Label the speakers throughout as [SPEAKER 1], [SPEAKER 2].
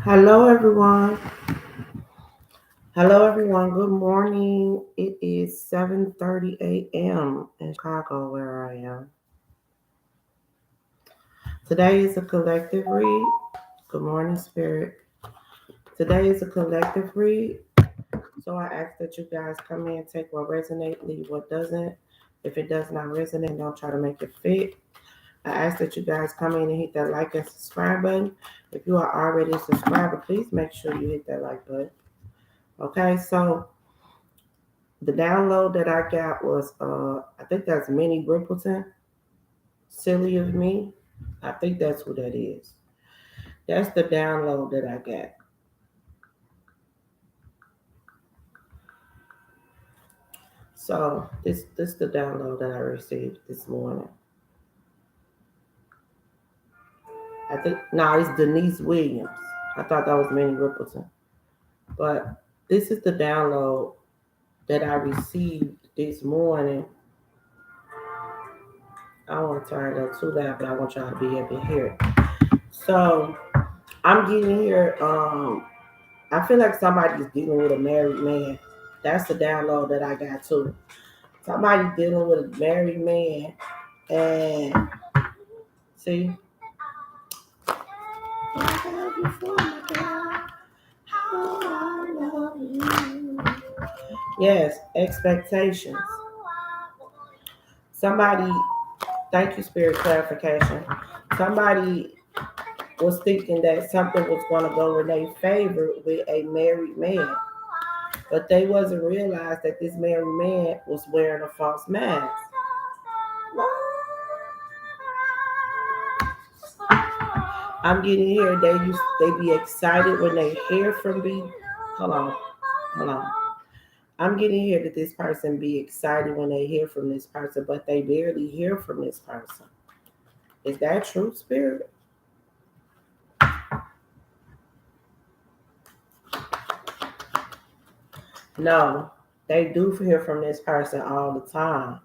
[SPEAKER 1] Hello, everyone. Hello, everyone. Good morning. It is 7:30 a.m. in Chicago, where I am. Today is a collective read. Good morning, Spirit. Today is a collective read. So I ask that you guys come in, take what resonates, leave what doesn't. If it does not resonate, don't try to make it fit. I ask that you guys come in and hit that like and subscribe button. If you are already a subscriber, please make sure you hit that like button. Okay, so the download that I got was I think that's Minnie Rippleton. Silly of me. I think that's who that is. That's the download that I got. So this the download that I received this morning. I think no, it's Denise Williams. I thought that was Minnie Rippleton. But this is the download that I received this morning. I don't want to turn it up too loud, but I want y'all to be able to hear it. So I'm getting here. I feel like somebody's dealing with a married man. That's the download that I got too. Somebody dealing with a married man, and see, yes, expectations. Somebody, thank you, Spirit clarification. Somebody was thinking that something was going to go in their favor with a married man, but they wasn't realized that this married man was wearing a false mask. I'm getting here. They be excited when they hear from me. Hold on, hold on. I'm getting here that this person be excited when they hear from this person, but they barely hear from this person. Is that true, Spirit? No, they do hear from this person all the time.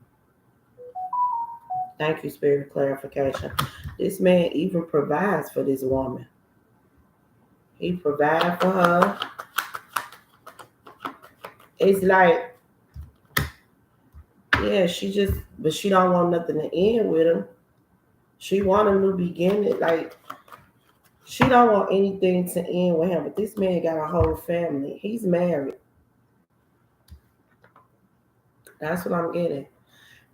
[SPEAKER 1] Thank you, Spirit clarification. This man even provides for this woman. He provides for her. It's like, yeah, but she don't want nothing to end with him. She want a new beginning. Like, she don't want anything to end with him. But this man got a whole family. He's married. That's what I'm getting.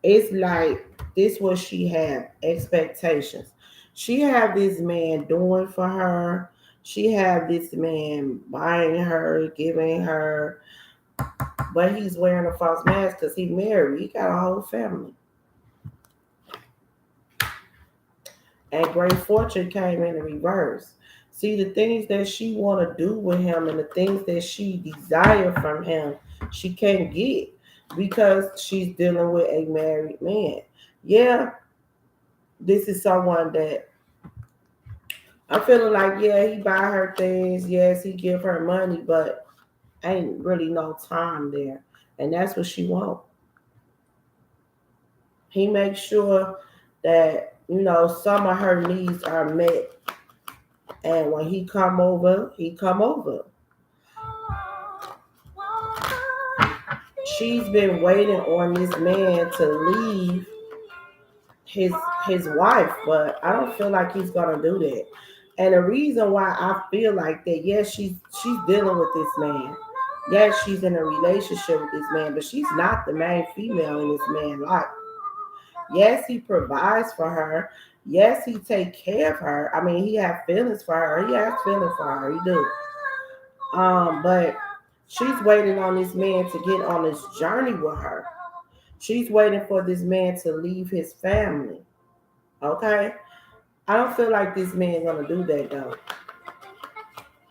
[SPEAKER 1] It's like this what she have expectations. She have this man doing for her. She have this man buying her, giving her, but he's wearing a false mask because he married. He got a whole family. And great fortune came in the reverse. See, the things that she want to do with him and the things that she desire from him, she can't get because she's dealing with a married man. Yeah, this is someone that I'm feeling like, yeah, he buy her things. Yes, he give her money, but ain't really no time there. And that's what she want. He makes sure that, some of her needs are met. And when he come over, he come over. She's been waiting on this man to leave his his wife, but I don't feel like he's gonna do that. And the reason why I feel like that, yes, she's dealing with this man. Yes, she's in a relationship with this man, but she's not the main female in this man's life. Yes, he provides for her. Yes, he take care of her. I mean, he has feelings for her. He has feelings for her. He do. But she's waiting on this man to get on this journey with her. She's waiting for this man to leave his family. Okay? I don't feel like this man's gonna do that though.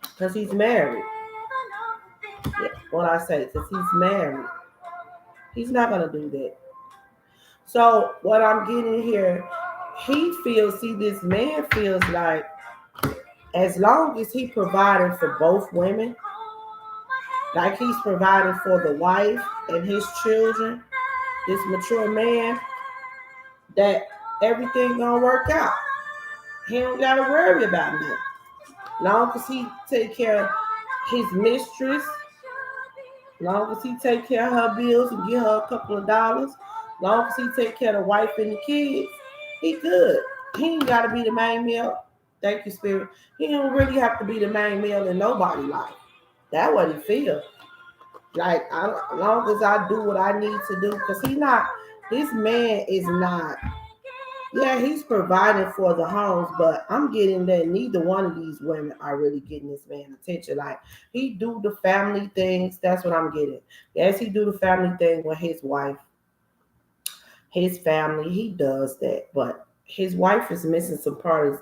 [SPEAKER 1] Because he's married. Yeah, what I say, because he's married. He's not gonna do that. So what I'm getting here, this man feels like as long as he providing for both women, like he's providing for the wife and his children, this mature man, that everything gonna work out. He don't gotta worry about nothing. Long as he take care of his mistress, long as he take care of her bills and give her a couple of dollars, long as he take care of the wife and the kids, he good. He ain't got to be the main meal. Thank you, Spirit. He don't really have to be the main meal in nobody's life. That's what he feel. Like, as long as I do what I need to do, because this man is not, yeah, he's providing for the homes, but I'm getting that neither one of these women are really getting this man attention. Like, he do the family things. That's what I'm getting. Yes, he do the family thing with his wife, his family. He does that, but his wife is missing some parts.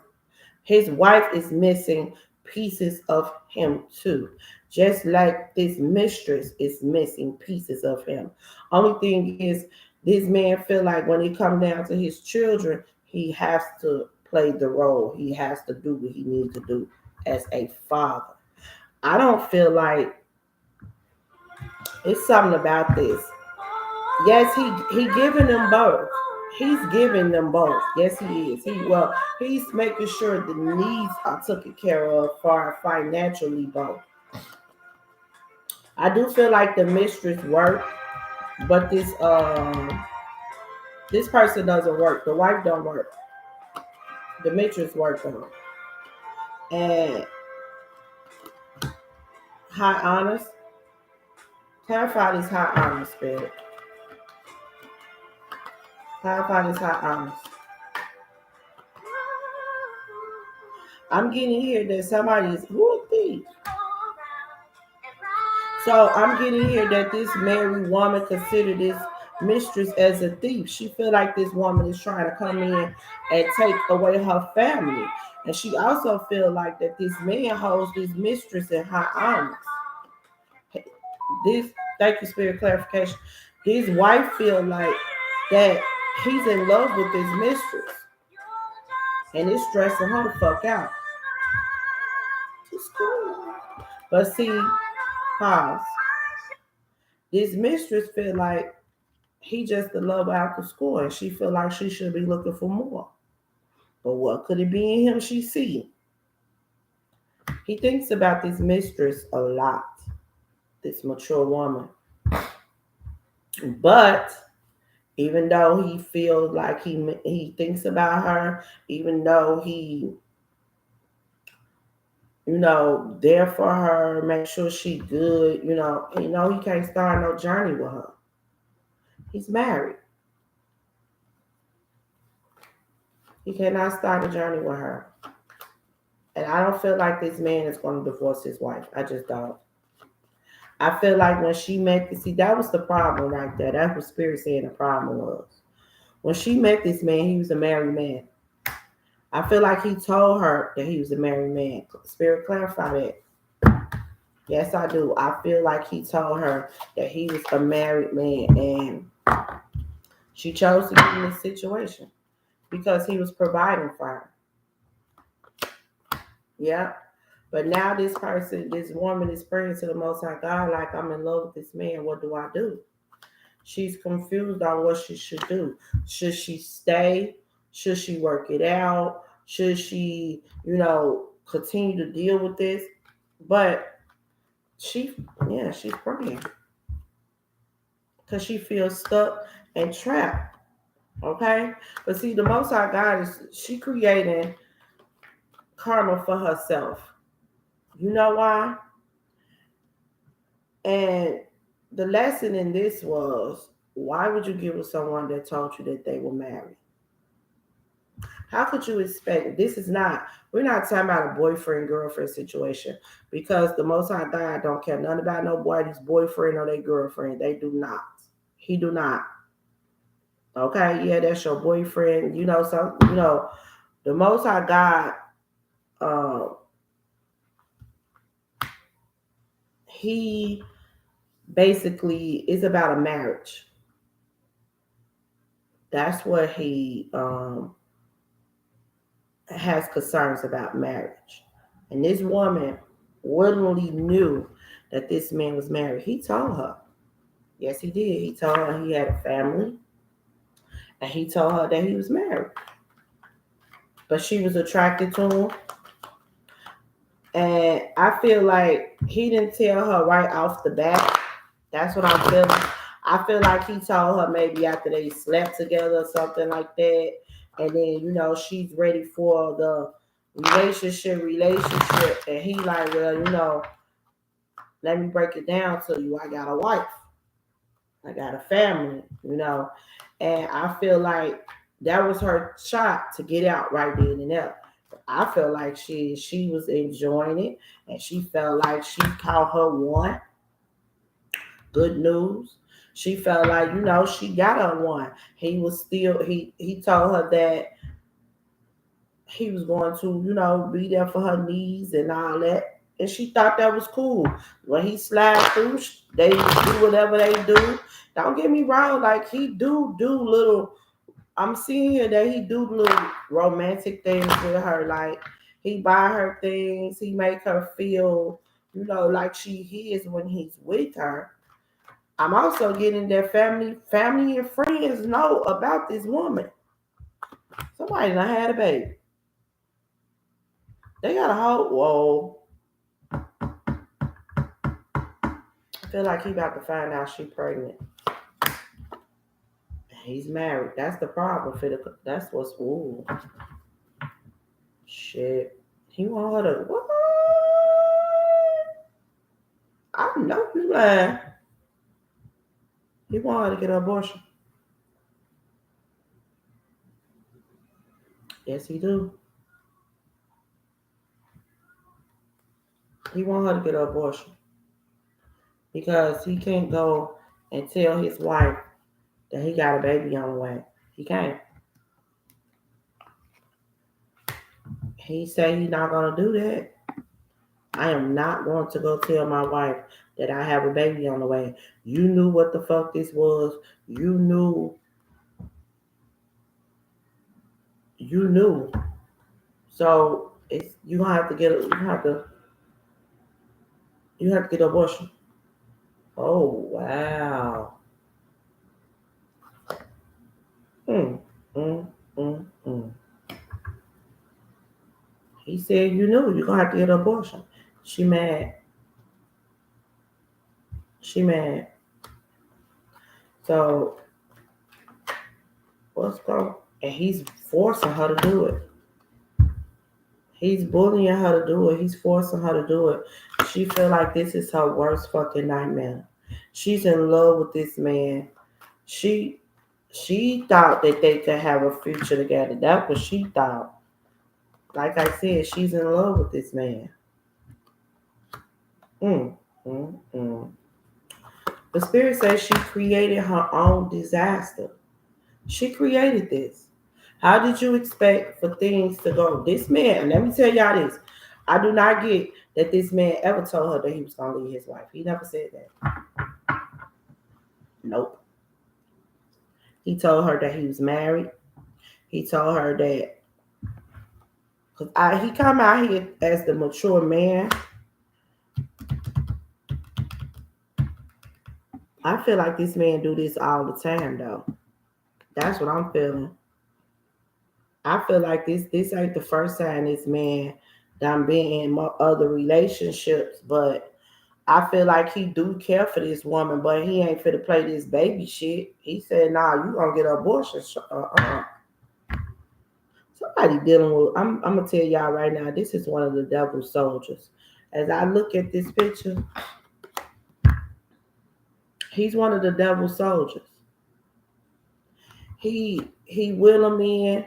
[SPEAKER 1] His wife is missing pieces of him too. Just like this mistress is missing pieces of him. Only thing is, this man feel like when it comes down to his children, he has to play the role. He has to do what he needs to do as a father. I don't feel like it's something about this. Yes, he giving them both. He's giving them both. Yes, he is. He's making sure the needs are taken care of for financially both. I do feel like the mistress work, but this person doesn't work. The wife don't work. The mistress work though. And high honest. Clarify this high honest spirit. Clarify this high honest. I'm getting here that somebody is who a thief. So I'm getting here that this married woman considered this mistress as a thief. She feel like this woman is trying to come in and take away her family. And she also feel like that this man holds this mistress in high honor. This, thank you, spirit clarification. This wife feel like that he's in love with his mistress. And it's stressing her the fuck out. It's cool. But see, pause. This mistress feel like he just the love after school, and she feel like she should be looking for more. But what could it be in him she see? He thinks about this mistress a lot, this mature woman. But even though he feels like he thinks about her, even though he, there for her, make sure she good, he can't start no journey with her. He's married. He cannot start a journey with her. And I don't feel like this man is going to divorce his wife. I just don't. I feel like when she met, that was the problem right there. That's what Spirit saying the problem was. When she met this man, he was a married man. I feel like he told her that he was a married man. Spirit, clarify that. Yes, I do. I feel like he told her that he was a married man, and she chose to get in this situation because he was providing for her. Yeah. But now this woman is praying to the Most High God, like, I'm in love with this man. What do I do? She's confused on what she should do. Should she stay? Should she work it out? Should she, continue to deal with this? But she's praying because she feels stuck and trapped. Okay? But see, the Most High God she creating karma for herself. You know why? And the lesson in this was, why would you get with someone that told you that they were married? How could you expect, we're not talking about a boyfriend, girlfriend situation, because the Most High God don't care nothing about nobody's boyfriend or their girlfriend. They do not. He do not. Okay? Yeah, that's your boyfriend. The Most High God, he basically is about a marriage. That's what he has concerns about marriage. And this woman willingly knew that this man was married. He told her. Yes, he did. He told her he had a family. And he told her that he was married. But she was attracted to him. And I feel like he didn't tell her right off the bat. That's what I'm feeling. I feel like he told her maybe after they slept together or something like that. And then, she's ready for the relationship. And he like, well, let me break it down to you. I got a wife. I got a family. And I feel like that was her shot to get out right then and there. I feel like she was enjoying it, and she felt like she caught her one. Good news. She felt like, she got her one. He told her that he was going to, be there for her needs and all that. And she thought that was cool. When he slide through, they do whatever they do. Don't get me wrong, like he do little. I'm seeing here that he do little romantic things with her. Like he buy her things, he make her feel, like she is when he's with her. I'm also getting that family and friends know about this woman. Somebody done had a baby. They got a whole whoa. I feel like he about to find out she pregnant. He's married. That's the problem. That's what's ooh. Shit. He want her to what? I know you lying. He want her to get an abortion. Yes, he do. He want her to get an abortion because he can't go and tell his wife that he got a baby on the way. He can't. He said he's not gonna do that. I am not going to go tell my wife that I have a baby on the way. You knew what the fuck this was. You knew. You knew. So it's you gonna have to get you have to get an abortion. Oh wow. Hmm. Mm, mm, mm. He said you knew you're gonna have to get an abortion. She mad. She mad. So what's going? And he's forcing her to do it. He's bullying her to do it. He's forcing her to do it. She feel like this is her worst fucking nightmare. She's in love with this man. She she thought that they could have a future together. That's what she thought. Like I said, she's in love with this man. Mm, mm, mm. The spirit says she created her own disaster. She created this. How did you expect for things to go? This man, let me tell y'all this. I do not get that this man ever told her that he was gonna leave his wife. He never said that. Nope. He told her that he was married. He told her that because he come out here as the mature man. I feel like this man do this all the time though. That's what I'm feeling. I feel like this ain't the first time this man done been in other relationships, but I feel like he do care for this woman, but he ain't fit to play this baby shit. He said, "Nah, you gonna get an abortion." Somebody dealing with. I'm gonna tell y'all right now. This is one of the devil's soldiers. As I look at this picture, he's one of the devil's soldiers. He will them in.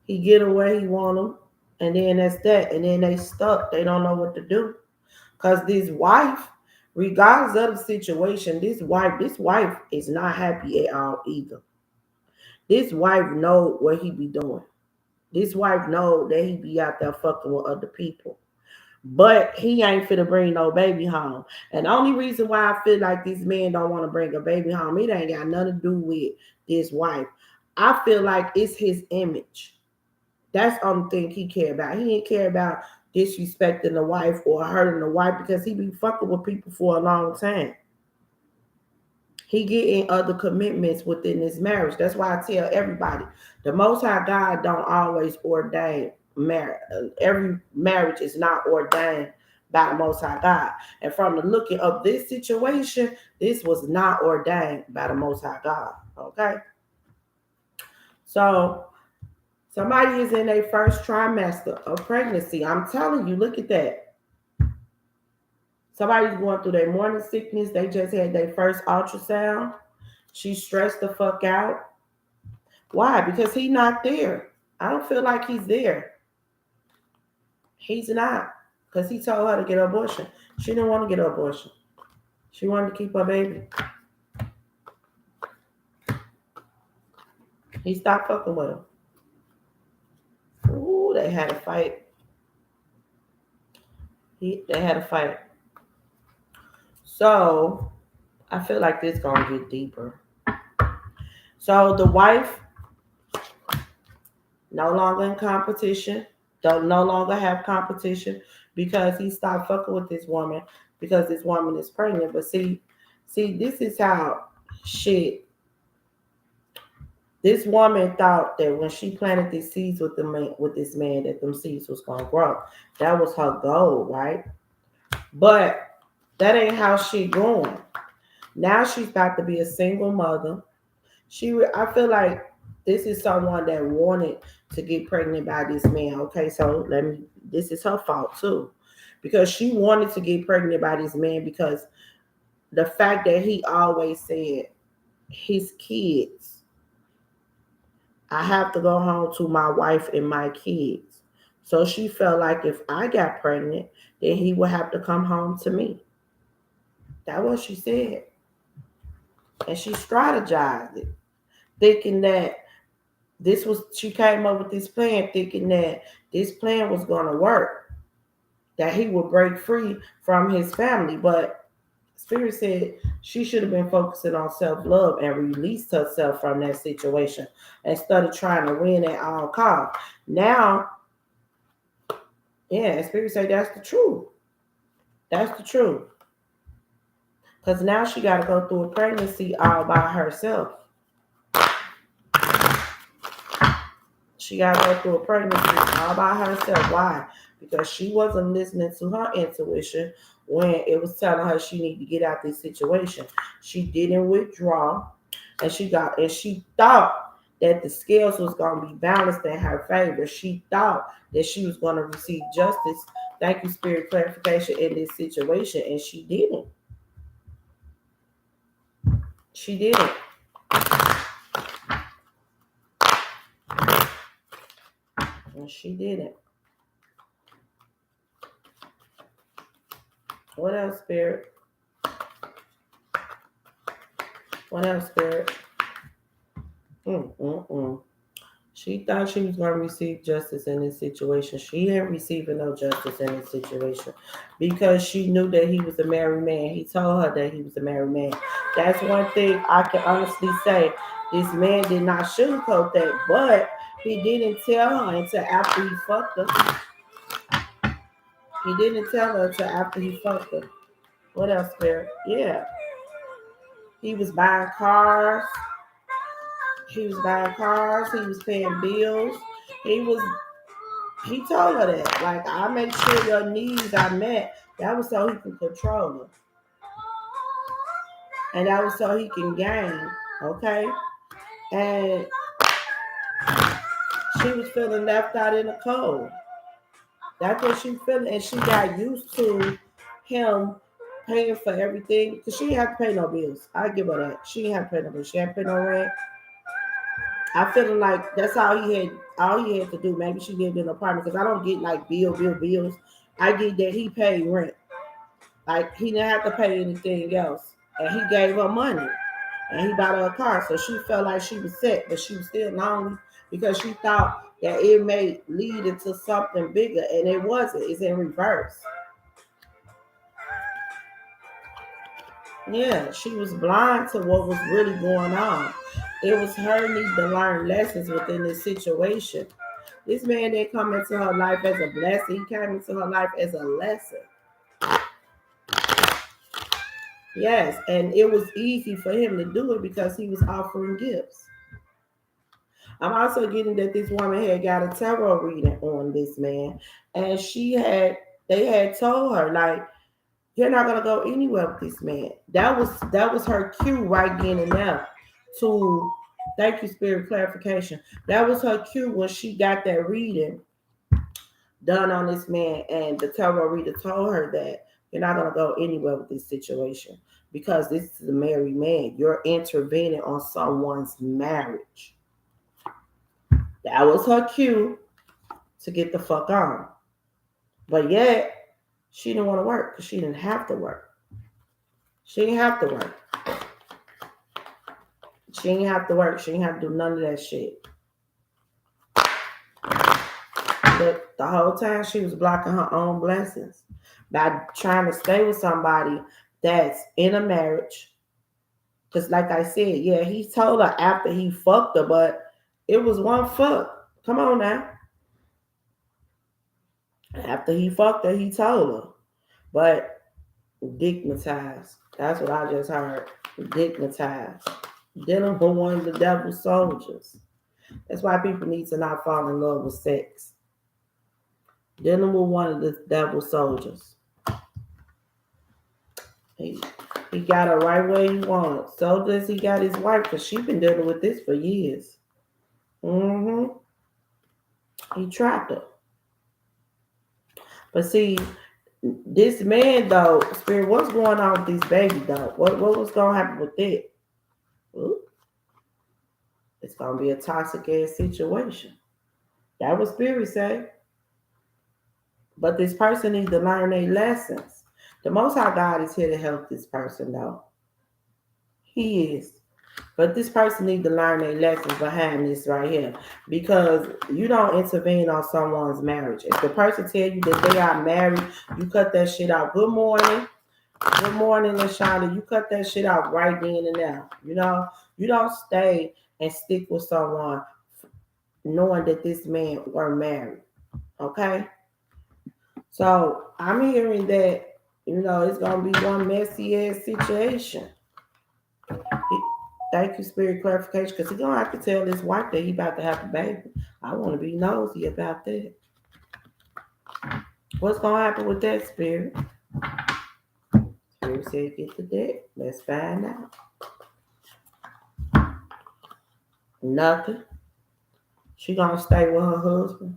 [SPEAKER 1] He get away. He want them, and then that's that. And then they stuck. They don't know what to do. Cause this wife, regardless of the situation, this wife is not happy at all either. This wife know what he be doing. This wife know that he be out there fucking with other people. But he ain't finna bring no baby home. And the only reason why I feel like this man don't want to bring a baby home, it ain't got nothing to do with this wife. I feel like it's his image. That's the only thing he care about. He ain't care about disrespecting the wife or hurting the wife because he be fucking with people for a long time. He getting other commitments within his marriage. That's why I tell everybody, the Most High God don't always ordain. every marriage is not ordained by the Most High God. And from the looking of this situation, this was not ordained by the Most High God. Okay, so somebody is in their first trimester of pregnancy. I'm telling you, look at that. Somebody's going through their morning sickness. They just had their first ultrasound. She's stressed the fuck out. Why? Because he's not there. I don't feel like he's there. He's not. Because he told her to get an abortion. She didn't want to get an abortion. She wanted to keep her baby. He stopped fucking with her. Ooh, they had a fight. They had a fight. So, I feel like this gonna get deeper. So, the wife no longer in competition. Don't no longer have competition because he stopped fucking with this woman because this woman is pregnant. But see, this is how shit. This woman thought that when she planted these seeds with this man, that them seeds was gonna grow. That was her goal, right? But that ain't how she going. Now she's about to be a single mother. I feel like this is someone that wanted to get pregnant by this man. Okay, so this is her fault too. Because she wanted to get pregnant by this man because the fact that he always said his kids, I have to go home to my wife and my kids. So she felt like if I got pregnant, then he would have to come home to me. That's what she said. And she strategized it, thinking that she came up with this plan thinking that this plan was going to work, that he would break free from his family. But Spirit said she should have been focusing on self-love and released herself from that situation instead of trying to win at all costs. Now, yeah, Spirit said that's the truth. That's the truth. Because now she got to go through a pregnancy all by herself. She got to go through a pregnancy all by herself. Why? Because she wasn't listening to her intuition when it was telling her she needed to get out this situation. She didn't withdraw, and she thought that the scales was going to be balanced in her favor. She thought that she was going to receive justice. Thank you, Spirit, clarification in this situation, and she didn't. She didn't. And she didn't. What else, Spirit? What else, Spirit? She thought she was going to receive justice in this situation. She ain't receiving no justice in this situation because she knew that he was a married man. He told her that he was a married man. That's one thing I can honestly say. This man did not sugarcoat that, but he didn't tell her until after he fucked her. He didn't tell her until after he fucked her. What else, Spirit? Yeah. He was buying cars. He was buying cars. He was paying bills. He told her that. Like, I make sure your needs are met. That was so he can control her. And that was so he can gain. Okay? And she was feeling left out in the cold. That's what she was feeling. And she got used to him paying for everything. Because she didn't have to pay no bills. I give her that. She didn't have to pay no bills. She had to pay no rent. I feeling like that's all he had to do. Maybe she lived in an apartment because I don't get like bills. I get that he paid rent. Like he didn't have to pay anything else. And he gave her money. And he bought her a car. So she felt like she was set, but she was still lonely because she thought that it may lead into something bigger. And it wasn't. It's in reverse. Yeah, she was blind to what was really going on. It was her need to learn lessons within this situation. This man didn't come into her life as a blessing. He came into her life as a lesson. Yes, and it was easy for him to do it because he was offering gifts. I'm also getting that this woman had got a tarot reading on this man, and they had told her like, you're not gonna go anywhere with this man. That was her cue right then and there to thank you, spirit clarification. That was her cue when she got that reading done on this man, and the tarot reader told her that you're not gonna go anywhere with this situation because this is a married man. You're intervening on someone's marriage. That was her cue to get the fuck on. But yet, she didn't want to work because she didn't have to work. She didn't have to work. She didn't have to work. She didn't have to do none of that shit. But the whole time she was blocking her own blessings by trying to stay with somebody that's in a marriage. Because like I said, yeah, he told her after he fucked her, but it was one fuck. Come on now. After he fucked her, he told her. But dignitized. That's what I just heard. Dignitized. Dealing with one of the devil's soldiers. That's why people need to not fall in love with sex. Dealing with one of the devil's soldiers. He got her right where he wants. So does he got his wife, because she been dealing with this for years. He trapped her. But see, this man though, Spirit, what's going on with this baby though? What was gonna happen with it? Ooh. It's gonna be a toxic ass situation. That was Spirit say. But this person needs to learn their lessons. The Most High God is here to help this person though. He is. But this person needs to learn their lessons behind this right here. Because you don't intervene on someone's marriage. If the person tell you that they are married, you cut that shit out. Good morning. Good morning, LaShonda. You cut that shit out right then and there. You know, you don't stay and stick with someone knowing that this man were married. Okay? So I'm hearing that, it's gonna be one messy ass situation. Thank you, spirit clarification, because he's gonna have to tell his wife that he about to have a baby. I want to be nosy about that. What's gonna happen with that, spirit? Spirit said get the deck. Let's find out. Nothing. She gonna stay with her husband.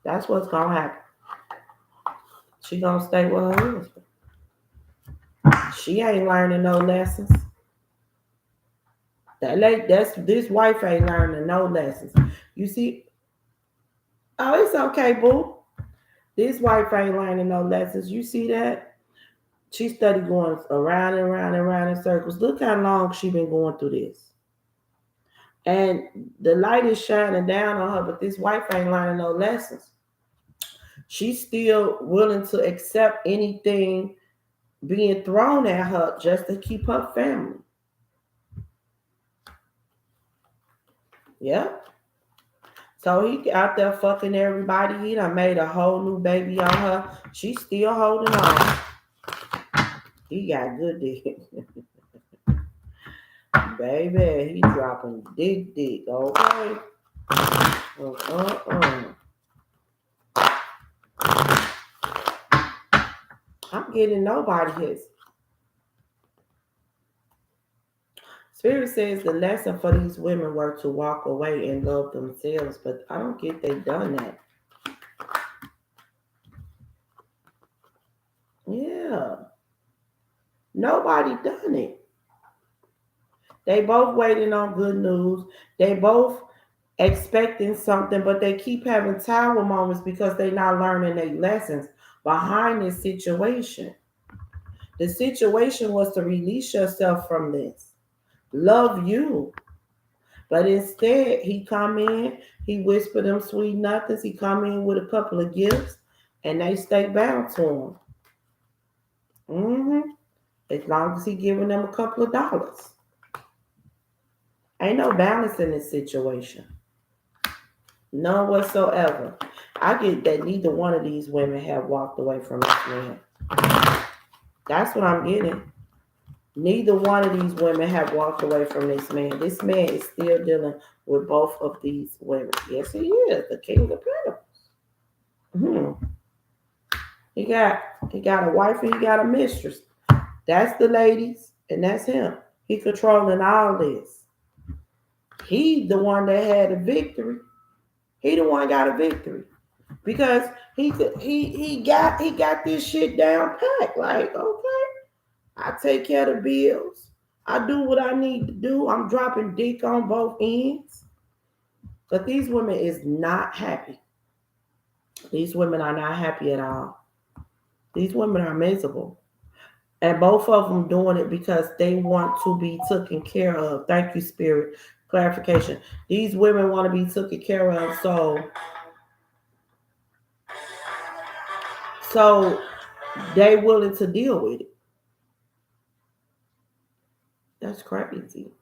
[SPEAKER 1] That's what's gonna happen. She gonna stay with her husband. She ain't learning no lessons. This wife ain't learning no lessons. You see? Oh, it's okay, boo. This wife ain't learning no lessons. You see that? She studied going around and around and around in circles. Look how long she been going through this. And the light is shining down on her, but this wife ain't learning no lessons. She's still willing to accept anything being thrown at her just to keep her family. Yep. So he out there fucking everybody. He done made a whole new baby on her. She's still holding on. He got good dick. Baby, he dropping dick. Okay. I'm getting nobody hits. Spirit says the lesson for these women were to walk away and love themselves, but I don't get they done that. Yeah. Nobody done it. They both waiting on good news. They both expecting something, but they keep having tower moments because they're not learning their lessons behind this situation. The situation was to release yourself from this. Love you. But instead, he come in, he whisper them sweet nothings, he come in with a couple of gifts, and they stay bound to him. As long as he giving them a couple of dollars. Ain't no balance in this situation. None whatsoever. I get that neither one of these women have walked away from this man. That's what I'm getting. Neither one of these women have walked away from this man. This man is still dealing with both of these women. Yes, he is the king of pentacles. Hmm. He got a wife and he got a mistress. That's the ladies, and that's him. He controlling all this. He the one that had a victory. He the one got a victory because he got this shit down packed. Like, okay, I take care of the bills. I do what I need to do. I'm dropping dick on both ends. But these women is not happy. These women are not happy at all. These women are miserable. And both of them doing it because they want to be taken care of. Thank you, Spirit. Clarification. These women want to be taken care of, so they willing to deal with it. That's crazy.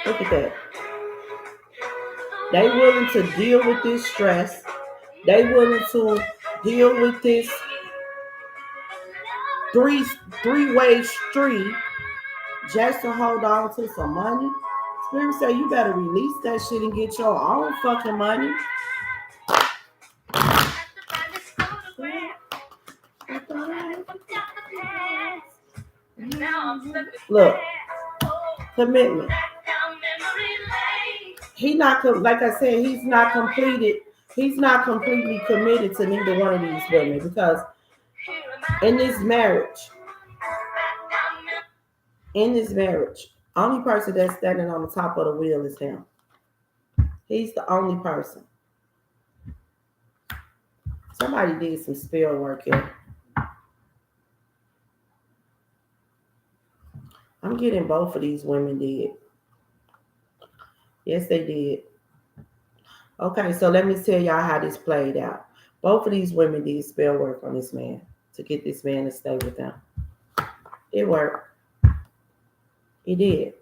[SPEAKER 1] Look at that. They willing to deal with this stress. They willing to deal with this three-way street just to hold on to some money. Spirit say you better release that shit and get your own fucking money. Look, commitment. He not like I said, he's not completed. He's not completely committed to neither one of these women because in this marriage, only person that's standing on the top of the wheel is him. He's the only person. Somebody did some spell work here. I'm getting both of these women did. Yes, they did. Okay, so let me tell y'all how this played out. Both of these women did spell work on this man to get this man to stay with them. It worked. It did.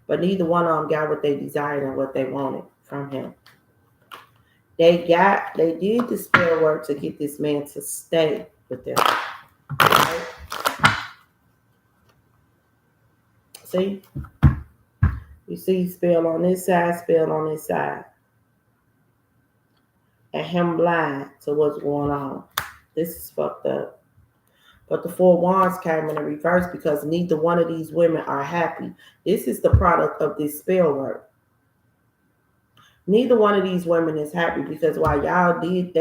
[SPEAKER 1] But neither one of them got what they desired and what they wanted from him. They did the spell work to get this man to stay with them. Right? See? You see spell on this side, spell on this side. And him blind to what's going on. This is fucked up. But the Four Wands came in the reverse because neither one of these women are happy. This is the product of this spell work. Neither one of these women is happy because while y'all did,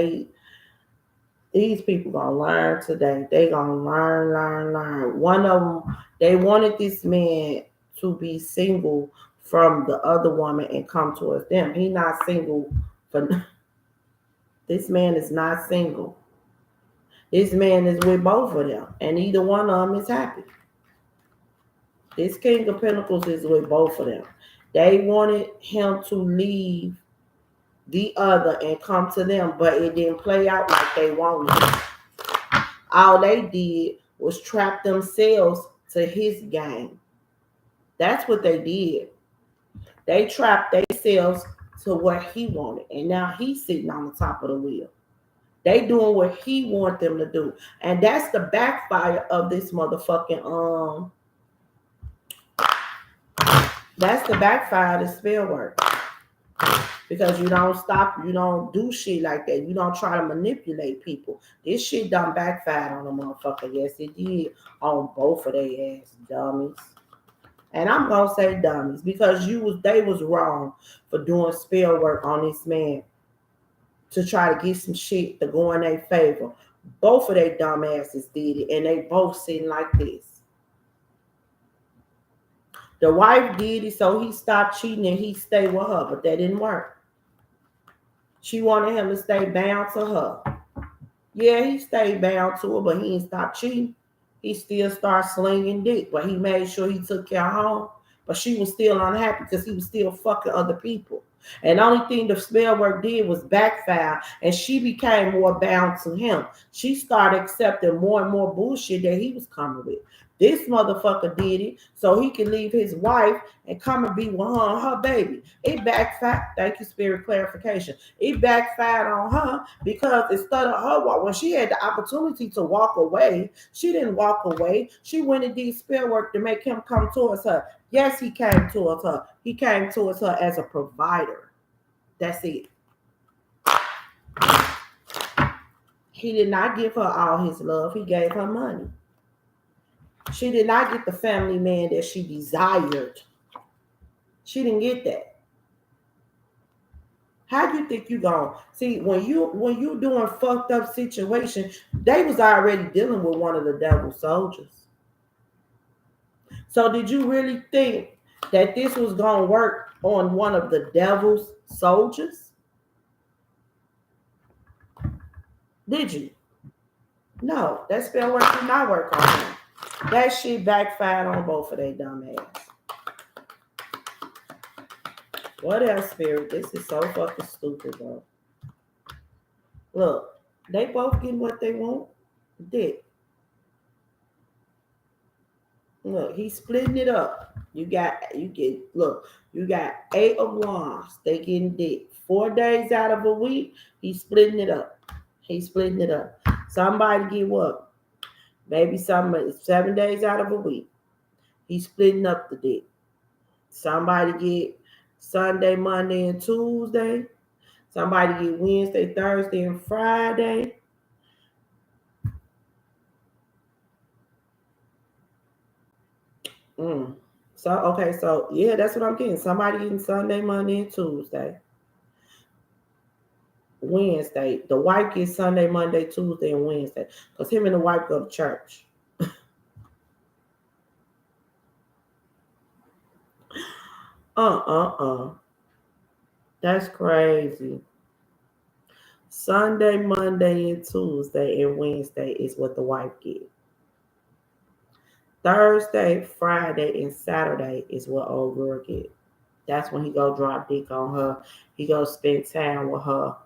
[SPEAKER 1] these people gonna learn today. They gonna learn. One of them, they wanted this man to be single from the other woman and come towards them. He not single for. This man is not single. This man is with both of them, and either one of them is happy. This King of Pentacles is with both of them. They wanted him to leave the other and come to them, but it didn't play out like they wanted. All they did was trap themselves to his game. That's what they did. They trapped themselves to what he wanted, and now he's sitting on the top of the wheel. They doing what he want them to do. And that's the backfire of this motherfucking that's the backfire of the spell work. Because you don't stop, you don't do shit like that. You don't try to manipulate people. This shit done backfired on a motherfucker. Yes, it did on both of their ass dummies. And I'm gonna say dummies because they was wrong for doing spell work on this man to try to get some shit to go in their favor. Both of their dumb asses did it, and they both sitting like this. The wife did it, so he stopped cheating and he stayed with her, but that didn't work. She wanted him to stay bound to her. Yeah, he stayed bound to her, but he didn't stop cheating. He still started slinging dick, but he made sure he took care of home. But she was still unhappy because he was still fucking other people. And the only thing the spell work did was backfire, and she became more bound to him. She started accepting more and more bullshit that he was coming with. This motherfucker did it so he could leave his wife and come and be with her and her baby. It backfired. Thank you, Spirit clarification. It backfired on her because instead of her, when she had the opportunity to walk away, she didn't walk away. She went and did spell work to make him come towards her. Yes, he came towards her. He came towards her as a provider. That's it. He did not give her all his love. He gave her money. She did not get the family man that she desired. She didn't get that. How do you think you gonna see when you doing fucked up situation? They was already dealing with one of the devil's soldiers. So did you really think that this was gonna work on one of the devil's soldiers? Did you? No, that spell work did not work on him. That shit backfired on both of their dumb ass. What else, Spirit? This is so fucking stupid, bro. Look, they both getting what they want. Dick. Look, he's splitting it up. You got 8 of wands. They getting dick. 4 days out of a week, he's splitting it up. Somebody get what? Maybe 7 days out of a week. He's splitting up the dick. Somebody get Sunday, Monday, and Tuesday. Somebody get Wednesday, Thursday, and Friday. So yeah, that's what I'm getting. Somebody getting Sunday, Monday, and Tuesday. Wednesday. The wife gets Sunday, Monday, Tuesday, and Wednesday. Because him and the wife go to church. That's crazy. Sunday, Monday, and Tuesday, and Wednesday is what the wife gets. Thursday, Friday, and Saturday is what old girl get. That's when he go drop dick on her. He go spend time with her.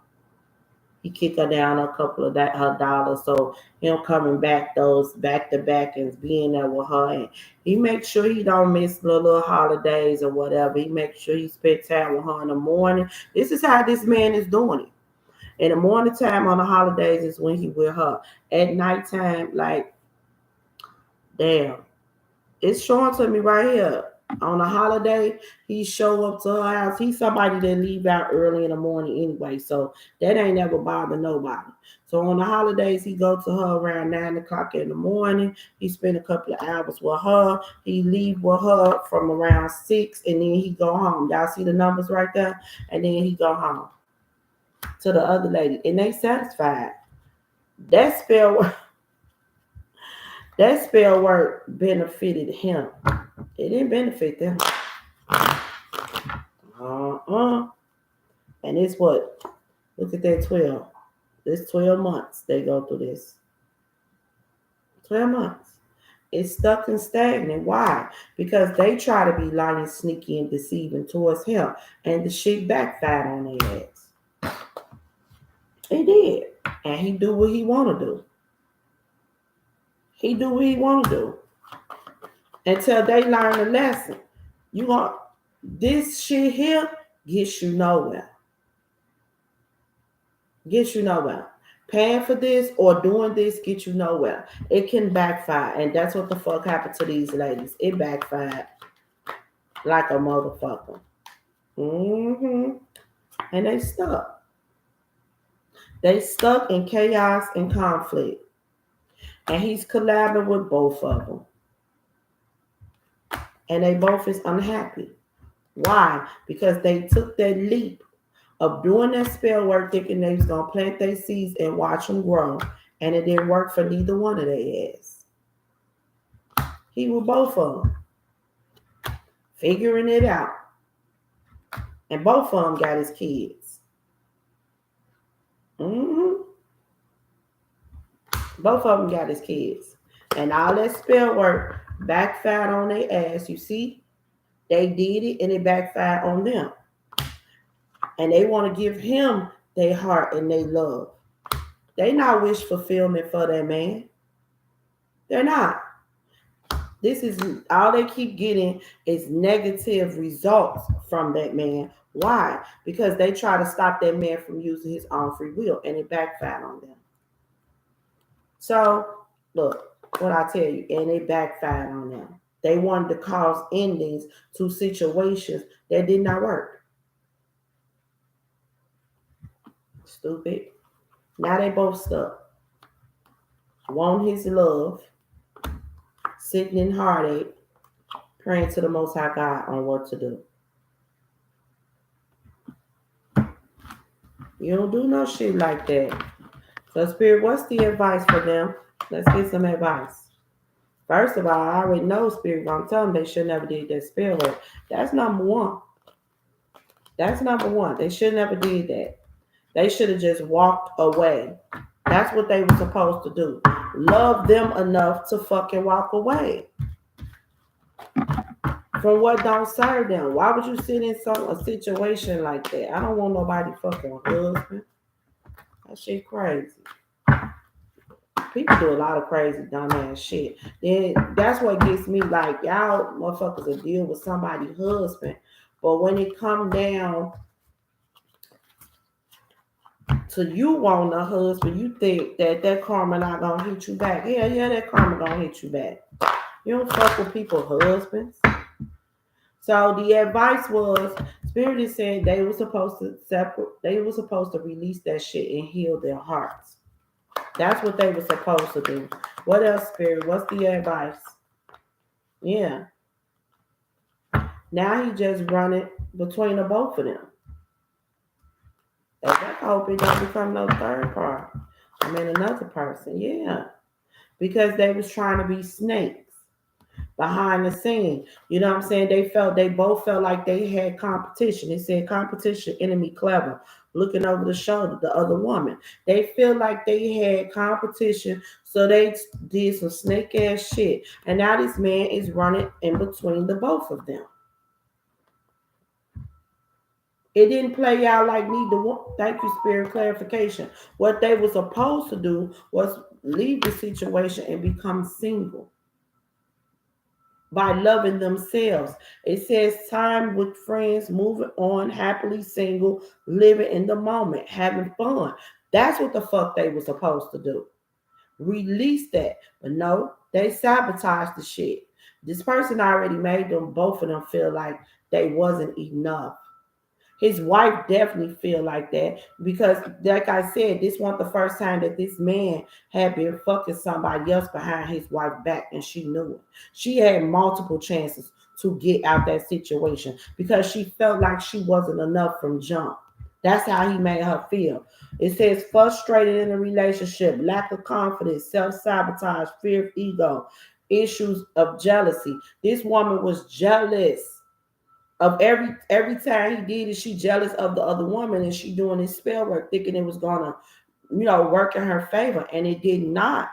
[SPEAKER 1] He kick her down a couple of her dollars, so him coming back those back to back and being there with her, and he makes sure he don't miss little holidays or whatever. He makes sure he spend time with her in the morning. This is how this man is doing it. In the morning time on the holidays is when he with her. At nighttime, like, damn, it's showing to me right here. On a holiday, he show up to her house. He's somebody that leave out early in the morning anyway, so that ain't never bother nobody. So on the holidays, he go to her around 9 o'clock in the morning. He spend a couple of hours with her. He leave with her from around 6, and then he go home. Y'all see the numbers right there? And then he go home to the other lady, and they satisfied. That spell work benefited him. It didn't benefit them. And it's what? Look at that 12. This 12 months they go through this. 12 months. It's stuck and stagnant. Why? Because they try to be lying, sneaky, and deceiving towards him. And the shit backfired on their ass. He did. And he do what he want to do. He do what he want to do. Until they learn a lesson. You want this shit here gets you nowhere. Gets you nowhere. Paying for this or doing this gets you nowhere. It can backfire. And that's what the fuck happened to these ladies. It backfired like a motherfucker. And they stuck. They stuck in chaos and conflict. And he's collabing with both of them. And they both is unhappy. Why? Because they took that leap of doing that spell work thinking they was going to plant their seeds and watch them grow. And it didn't work for neither one of their ass. He was both of them. Figuring it out. And both of them got his kids. Both of them got his kids. And all that spell work backfired on their ass. You see? They did it and it backfired on them. And they want to give him their heart and their love. They not wish fulfillment for that man. They're not. This is all they keep getting is negative results from that man. Why? Because they try to stop that man from using his own free will and it backfired on them. So, look, what I tell you, and it backfired on them. They wanted to cause endings to situations that did not work. Stupid. Now they both stuck. Want his love, sitting in heartache, praying to the Most High God on what to do. You don't do no shit like that. So, Spirit, what's the advice for them? Let's get some advice. First of all, I already know Spirit. I'm telling them they should never did that spell work. That's number one. That's number one. They should never did that. They should have just walked away. That's what they were supposed to do. Love them enough to fucking walk away from what don't serve them. Why would you sit in a situation like that? I don't want nobody fucking husband. That shit crazy. People do a lot of crazy dumbass shit. Then that's what gets me like, y'all motherfuckers will deal with somebody's husband. But when it come down to you want a husband, you think that karma not gonna hit you back. Yeah, that karma gonna hit you back. You don't fuck with people's husbands. So the advice was, Spirit is saying they were supposed to separate. They were supposed to release that shit and heal their hearts. That's what they were supposed to do. What else, Spirit? What's the advice? Yeah. Now he just running between the both of them. I hope it don't become no third part. I mean another person. Yeah. Because they was trying to be snakes behind the scene. You know what I'm saying? They both felt like they had competition. They said competition, enemy clever, looking over the shoulder, the other woman. They feel like they had competition, so they did some snake ass shit. And now this man is running in between the both of them. It didn't play out like neither one. Thank you, Spirit, clarification. What they were supposed to do was leave the situation and become single by loving themselves. It says time with friends, moving on, happily single, living in the moment, having fun. That's what the fuck they were supposed to do. Release that. But no, they sabotaged the shit. This person already made them, both of them, feel like they wasn't enough. His wife definitely feel like that because, like I said, this wasn't the first time that this man had been fucking somebody else behind his wife back, and she knew it. She had multiple chances to get out that situation because she felt like she wasn't enough from jump. That's how he made her feel. It says frustrated in a relationship, lack of confidence, self-sabotage, fear of ego, issues of jealousy. This woman was jealous of every time he did it. She jealous of the other woman, and she doing this spell work thinking it was gonna work in her favor, and it did not.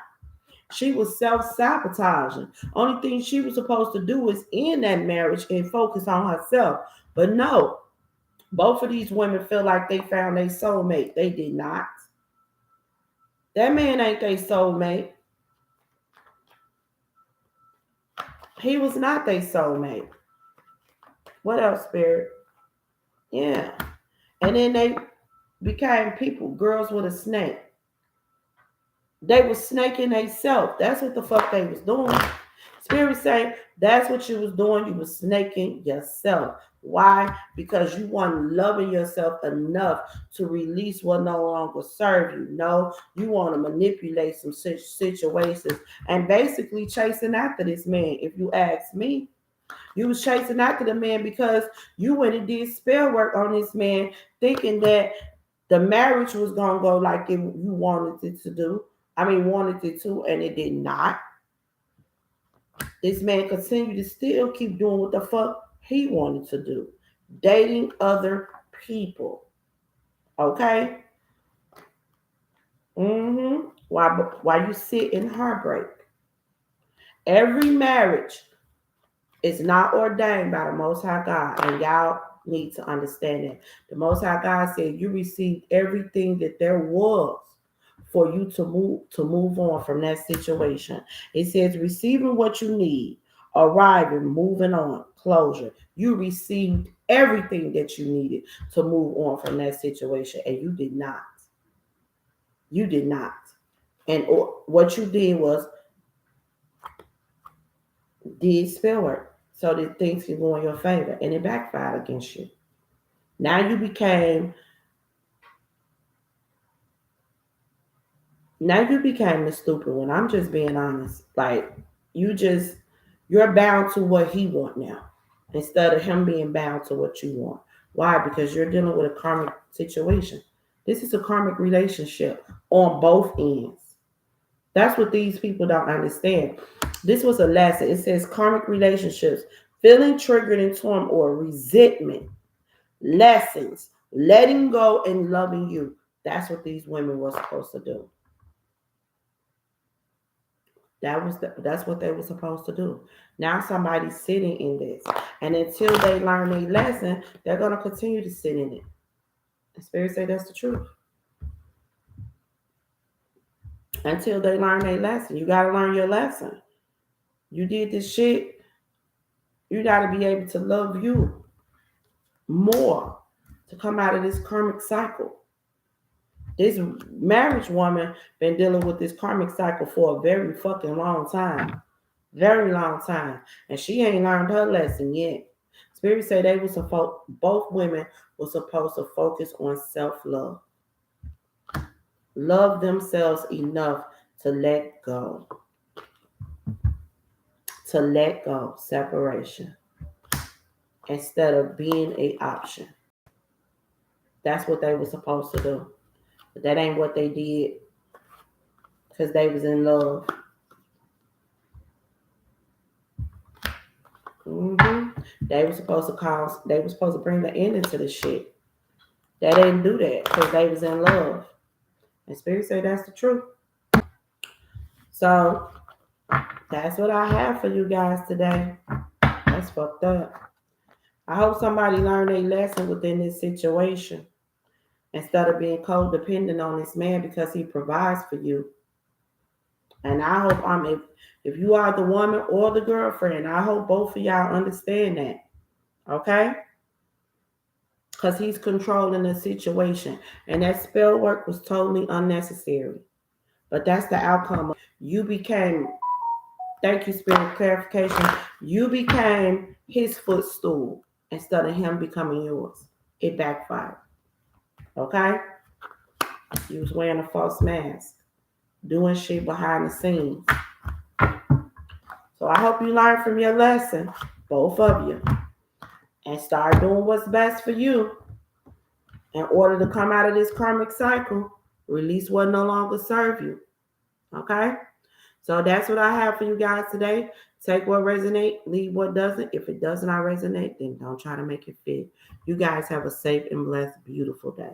[SPEAKER 1] She was self-sabotaging. Only thing she was supposed to do is end that marriage and focus on herself. But no, both of these women feel like they found their soulmate. They did not. That man ain't their soulmate. He was not their soulmate. What else, Spirit? Yeah. And then they became people, girls with a snake. They was snaking themselves. That's what the fuck they was doing. Spirit saying that's what you was doing. You was snaking yourself. Why? Because you weren't loving yourself enough to release what no longer serve you. No, you want to manipulate some situations and basically chasing after this man. If you ask me, you was chasing after the man because you went and did spell work on this man, thinking that the marriage was gonna go like you wanted it to do. Wanted it to, and it did not. This man continued to still keep doing what the fuck he wanted to do, dating other people. Okay. Why you sit in heartbreak? Every marriage is not ordained by the Most High God, and y'all need to understand that. The Most High God said you received everything that there was for you to move on from that situation. It says receiving what you need, arriving, moving on, closure. You received everything that you needed to move on from that situation, and you did not. You did not. And what you did was did spell work so that things can go in your favor, and it backfired against you. Now you became the stupid one. I'm just being honest. Like you're bound to what he want now instead of him being bound to what you want. Why? Because you're dealing with a karmic situation. This is a karmic relationship on both ends. That's what these people don't understand. This was a lesson. It says karmic relationships, feeling triggered in turmoil, resentment, lessons, letting go and loving you. That's what these women were supposed to do. That's what they were supposed to do. Now somebody's sitting in this, and until they learn a lesson, they're gonna continue to sit in it. The spirit say that's the truth. Until they learn a lesson, you gotta learn your lesson. You did this shit. You gotta be able to love you more to come out of this karmic cycle. This marriage woman been dealing with this karmic cycle for a very fucking long time. Very long time. And she ain't learned her lesson yet. Spirit say they were supposed, both women were supposed to focus on self-love. Love themselves enough to let go. To let go. Separation. Instead of being an option. That's what they were supposed to do. But that ain't what they did. Because they was in love. They were supposed to bring the end into the shit. They didn't do that because they was in love. And Spirit say that's the truth. So that's what I have for you guys today. That's fucked up. I hope somebody learned a lesson within this situation instead of being codependent on this man because he provides for you. And I hope if you are the woman or the girlfriend, I hope both of y'all understand that. Okay? Because he's controlling the situation. And that spell work was totally unnecessary. But that's the outcome. You became, thank you, Spirit, clarification. You became his footstool instead of him becoming yours. It backfired. Okay? You was wearing a false mask. Doing shit behind the scenes. So I hope you learn from your lesson. Both of you. And start doing what's best for you in order to come out of this karmic cycle. Release what no longer serve you. Okay? So that's what I have for you guys today. Take what resonates, leave what doesn't. If it does not resonate, then don't try to make it fit. You guys have a safe and blessed, beautiful day.